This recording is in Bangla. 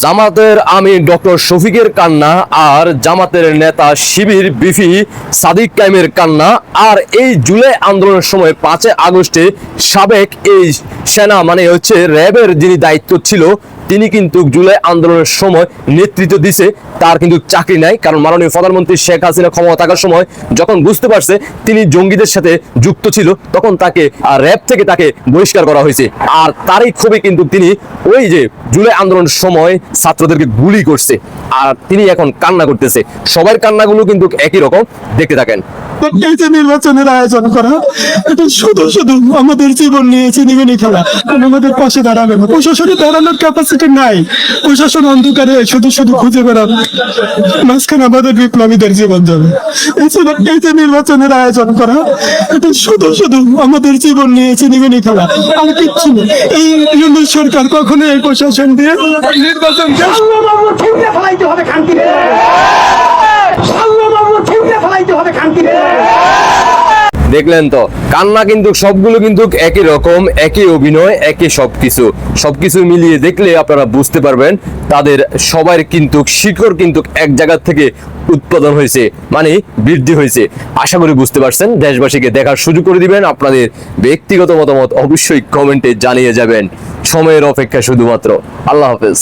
জামাতের আমির ডক্টর শফিকের কান্না আর জামাতের নেতা শিবির বিপি সাদিক কায়েমের কান্না। আর এই জুলাই আন্দোলনের সময় 5 আগস্টে সাবেক এই সেনা মানে হচ্ছে র্যাবের যিনি দায়িত্ব ছিল তিনি কিন্তু জুলাই আন্দোলনের সময় নেতৃত্ব দিছে, তার কিন্তু চাকরি নাই। কারণ মাননীয় প্রধানমন্ত্রী শেখ হাসিনা ক্ষমতা থাকার সময় যখন বুঝতে পারছে তিনি জঙ্গিদের সাথে যুক্ত ছিল তখন তাকে র্যাব থেকে তাকে বহিষ্কার করা হয়েছে। আর তারই ক্ষোভে কিন্তু তিনি ওই যে জুলাই আন্দোলনের সময় ছাত্রদেরকে গুলি করছে আর তিনি এখন কান্না করতেছে। সবার কান্নাগুলো কিন্তু একই রকম, দেখতে থাকেন। এই যে নির্বাচনের আয়োজন করা, এটা শুধু শুধু আমাদের জীবন নিয়ে চিনিমিনি খেলা। আমাদের পাশে দাঁড়াবে না, প্রশাসনে দাঁড়ানোর ক্যাপাসিটি নাই। প্রশাসন অন্ধকারে শুধু শুধু খুঁজে বেড়াবে, মাঝখানে আমাদের বিপ্লবীদের জীবন যাবে। এই যে নির্বাচনের আয়োজন করা, এটা শুধু শুধু আমাদের জীবন নিয়ে চিনিমিনি খেলা, আর কিচ্ছু নেই। এই ইউনিট সরকার কখনো এই প্রশাসন দিয়ে নির্বাচন দেখলেন তো, কান্না কিন্তু সবগুলো কিন্তু একই রকম, একই অভিনয়, একই সবকিছু মিলিয়ে দেখলে আপনারা বুঝতে পারবেন তাদের সবার কিন্তু শিকড় কিন্তু এক জায়গা থেকে উৎপাদন হয়েছে, মানে বৃদ্ধি হয়েছে। আশা করি বুঝতে পারছেন। দেশবাসীকে দেখার সুযোগ করে দিবেন, আপনাদের ব্যক্তিগত মতামত অবশ্যই কমেন্টে জানিয়ে যাবেন। সময়ের অপেক্ষা শুধুমাত্র। আল্লাহ হাফেজ।